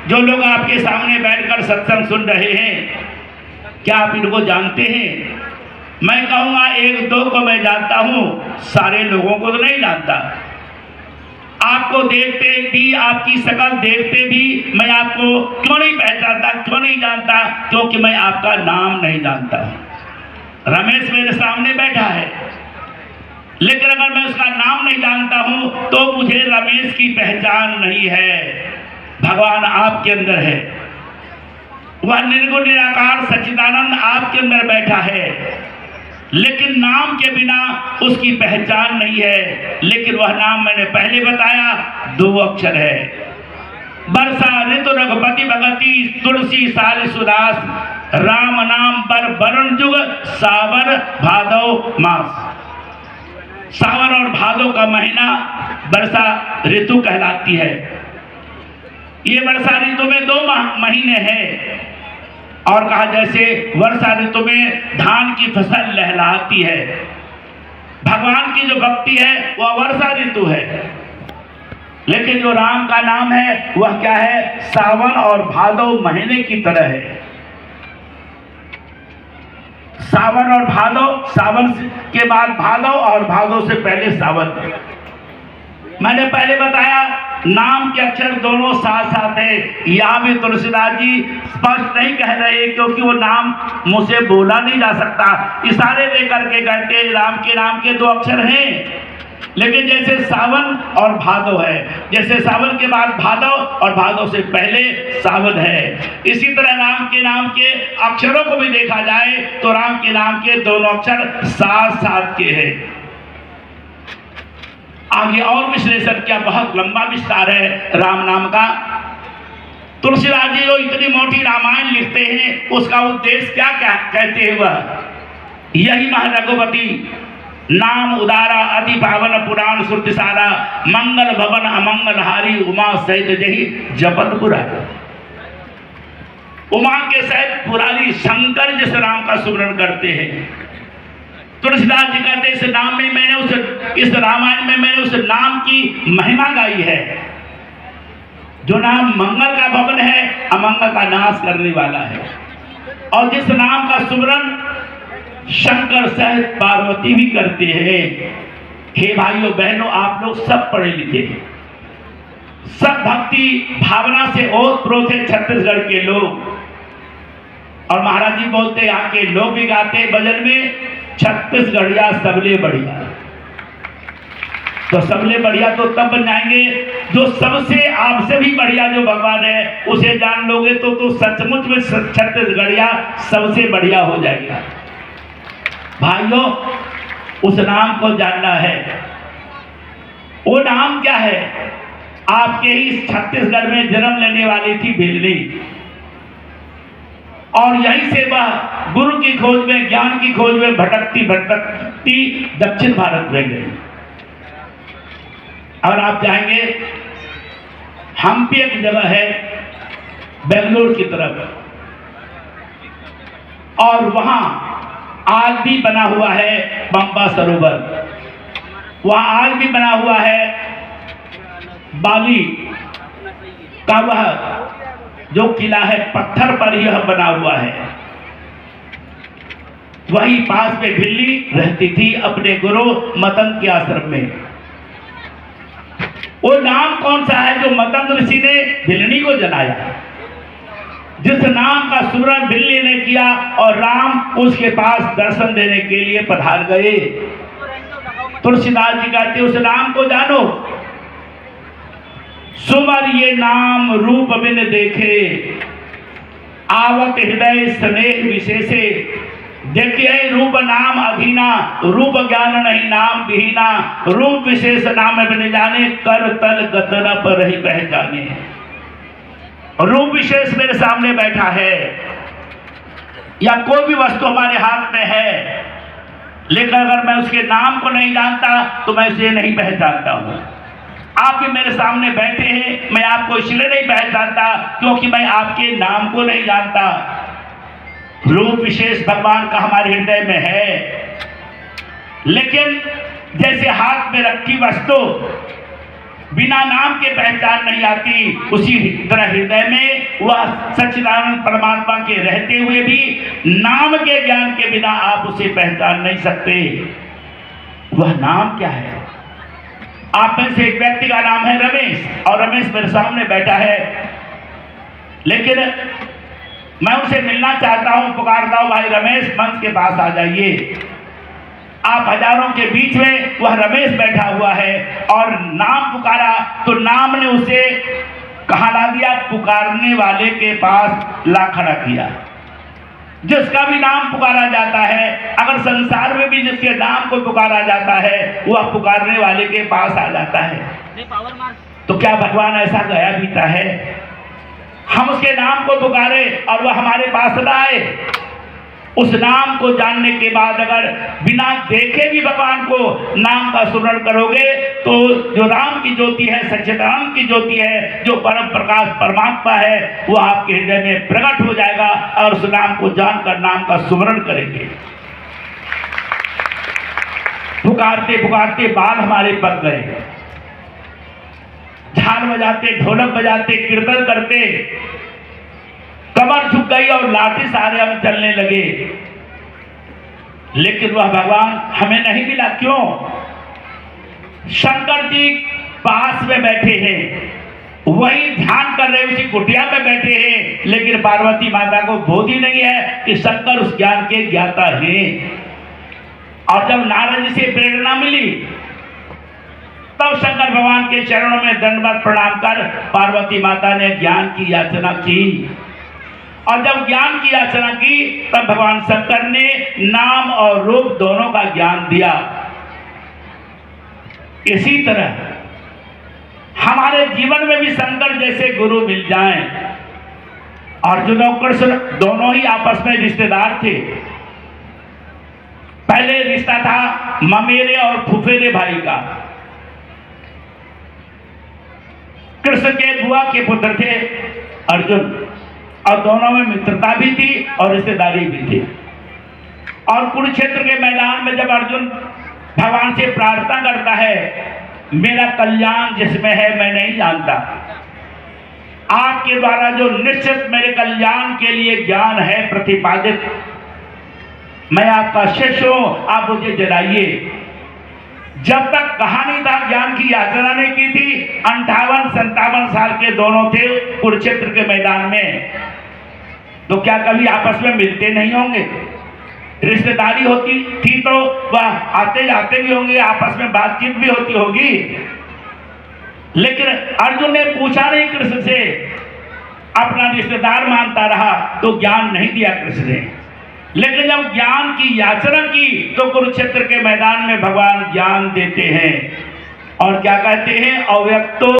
जो लोग आपके सामने बैठकर सत्संग सुन रहे हैं, क्या आप इनको जानते हैं? मैं कहूँगा एक दो को मैं जानता हूँ, सारे लोगों को तो नहीं जानता। आपको देखते भी, आपकी शक्ल देखते भी मैं आपको क्यों नहीं पहचानता, क्यों नहीं जानता? क्योंकि मैं आपका नाम नहीं जानता। रमेश मेरे सामने बैठा है, लेकिन अगर मैं उसका नाम नहीं जानता हूं तो मुझे रमेश की पहचान नहीं है। भगवान आपके अंदर है, वह निर्गुण निराकार सच्चिदानंद आपके अंदर बैठा है, लेकिन नाम के बिना उसकी पहचान नहीं है। लेकिन वह नाम मैंने पहले बताया, 2 अक्षर है। वर्षा ऋतु रघुपति भगति तुलसी साल सुदास, राम नाम पर वरुण जुग सावन भादव मास। सावन और भादव का महीना वर्षा ऋतु कहलाती है। ये वर्षा ऋतु में 2 महीने हैं, और कहा जैसे वर्षा ऋतु में धान की फसल लहलहाती है, भगवान की जो भक्ति है वह वर्षा ऋतु है। लेकिन जो राम का नाम है वह क्या है? सावन और भादव महीने की तरह है। सावन और भादव, सावन के बाद भादव और भादव से पहले सावन। मैंने पहले बताया नाम के अक्षर दोनों साथ साथ है। यहाँ भी तुलसीदास जी स्पष्ट नहीं कह रहे, क्योंकि वो नाम मुंह से बोला नहीं जा सकता, इशारे देकर के कहते राम के नाम के 2 अक्षर हैं। लेकिन जैसे सावन और भादव है, जैसे सावन के बाद भादव और भादव से पहले सावन है, इसी तरह राम के नाम के अक्षरों को भी देखा जाए तो राम के नाम के दोनों अक्षर साथ साथ के हैं। आगे और विश्लेषण क्या, बहुत लंबा विस्तार है राम नाम का। तुलसीदास जी जो इतनी मोटी रामायण लिखते हैं, उसका उद्देश्य क्या क्या कहते हैं? वह यही महारघुपति नाम उदारा अति पावन पुराण श्रुति सारा, मंगल भवन अमंगल हारी उमा सहित जही जपत पुरारी। उमा के सहित पुरारी शंकर जिस नाम का सुमरण करते हैं, तुलसीदास जी कहते इस नाम में मैंने इस रामायण में मैंने उस नाम की महिमा गाई है। जो नाम मंगल का भवन है, अमंगल का नाश करने वाला है, और जिस नाम का सुमरण शंकर सहित पार्वती भी करते हैं। हे भाइयों बहनों, आप लोग सब पढ़े लिखे हैं, सब भक्ति भावना से ओतप्रोत है छत्तीसगढ़ के लोग। और महाराज जी बोलते यहाँ के लोग भी गाते भजन में, छत्तीसगढ़िया सबले बढ़िया। तो सबले बढ़िया तो तब बन जाएंगे जो सबसे आपसे भी बढ़िया जो भगवान है उसे जान लोगे तो सचमुच में छत्तीसगढ़िया सबसे बढ़िया हो जाएगा। भाइयों उस नाम को जानना है। वो नाम क्या है? आपके ही छत्तीसगढ़ में जन्म लेने वाली थी भिल्ली, और यहीं से वह गुरु की खोज में, ज्ञान की खोज में भटकती भटकती दक्षिण भारत में गई। और आप जाएंगे हम्पी एक जगह है बेंगलोर की तरफ, और वहां आज भी बना हुआ है पंपा सरोवर। वहां आज भी बना हुआ है बाली का वह जो किला है, पत्थर पर यह बना हुआ है। वही पास में भिल्ली रहती थी अपने गुरु मतंग के आश्रम में। वो नाम कौन सा है जो मतंग ऋषि ने भिल्ली को जलाया? जिस नाम का सुमरण भिल्ली ने किया और राम उसके पास दर्शन देने के लिए पधार गए। तुलसीदास जी कहते उस नाम को जानो, सुमर ये नाम रूप बिन देखे, आवत हृदय स्नेह विशेषे। देखिए रूप नाम अधीना, रूप ज्ञान नहीं नाम विहीना, रूप विशेष नाम बिन जाने, कर तल गतना पर ही पहचाने। रूप विशेष मेरे सामने बैठा है, या कोई भी वस्तु हमारे हाथ में है, लेकिन अगर मैं उसके नाम को नहीं जानता तो मैं उसे नहीं पहचानता हूँ। आप भी मेरे सामने बैठे हैं, मैं आपको इसलिए नहीं पहचानता क्योंकि मैं आपके नाम को नहीं जानता। रूप विशेष भगवान का हमारे हृदय में है, लेकिन जैसे हाथ में रखी वस्तु बिना नाम के पहचान नहीं आती, उसी तरह हृदय में वह सच्चिदानंद परमात्मा के रहते हुए भी नाम के ज्ञान के बिना आप उसे पहचान नहीं सकते। वह नाम क्या है? आप में से एक व्यक्ति का नाम है रमेश, और रमेश मेरे सामने बैठा है, लेकिन मैं उनसे मिलना चाहता हूं, पुकारता हूं, भाई रमेश मंच के पास आ जाइए। आप हजारों के बीच में वह रमेश बैठा हुआ है और नाम पुकारा तो नाम ने उसे कहाँ ला दिया? पुकारने वाले के पास ला खड़ा किया। जिसका भी नाम पुकारा जाता है, अगर संसार में भी जिसके नाम को पुकारा जाता है, वह पुकारने वाले के पास आ जाता है। तो क्या भगवान ऐसा गया बीता है? हम उसके नाम को पुकारे और वह हमारे पास न आए? उस नाम को जानने के बाद अगर बिना देखे भी भगवान को नाम का स्मरण करोगे तो जो राम की ज्योति है, सच्चिदानंद की ज्योति है, जो परम प्रकाश परमात्मा है, वो आपके हृदय में प्रकट हो जाएगा और उस नाम को जानकर नाम का स्मरण करेंगे। पुकारते पुकारते बाल हमारे पक गए, झाल बजाते, ढोलक बजाते, कीर्तन करते कमर झुक गई और लाठी सहारे हम चलने लगे, लेकिन वह भगवान हमें नहीं मिला। क्यों? शंकर जी पास में बैठे हैं, वही ध्यान कर रहे, उसी कुटिया में बैठे हैं, लेकिन पार्वती माता को बोध ही नहीं है कि शंकर उस ज्ञान के ज्ञाता हैं। और जब नारद जी से प्रेरणा मिली तब शंकर भगवान के चरणों में दंडवत प्रणाम कर पार्वती माता ने ज्ञान की याचना की, और जब ज्ञान की याचना की तब भगवान शंकर ने नाम और रूप दोनों का ज्ञान दिया। इसी तरह हमारे जीवन में भी शंकर जैसे गुरु मिल जाएं। अर्जुन और कृष्ण दोनों ही आपस में रिश्तेदार थे। पहले रिश्ता था ममेरे और फुफेरे भाई का। कृष्ण के बुआ के पुत्र थे अर्जुन, और दोनों में मित्रता भी थी और रिश्तेदारी भी थी। और कुरुक्षेत्र के मैदान में जब अर्जुन भगवान से प्रार्थना करता है, मेरा कल्याण जिसमें है मैं नहीं जानता, आपके द्वारा जो निश्चित मेरे कल्याण के लिए ज्ञान है प्रतिपादित, मैं आपका शिष्य हूं, आप मुझे जलाइए। जब तक कहानी था ज्ञान की याचना नहीं की थी, 58-57 साल के दोनों थे कुरुक्षेत्र के मैदान में, तो क्या कभी आपस में मिलते नहीं होंगे? रिश्तेदारी होती थी तो वह आते जाते भी होंगे, आपस में बातचीत भी होती होगी। लेकिन अर्जुन ने पूछा नहीं कृष्ण से, अपना रिश्तेदार मानता रहा, तो ज्ञान नहीं दिया कृष्ण ने। लेकिन जब ज्ञान की याचना की तो कुरुक्षेत्र के मैदान में भगवान ज्ञान देते हैं, और क्या कहते हैं? अव्यक्तो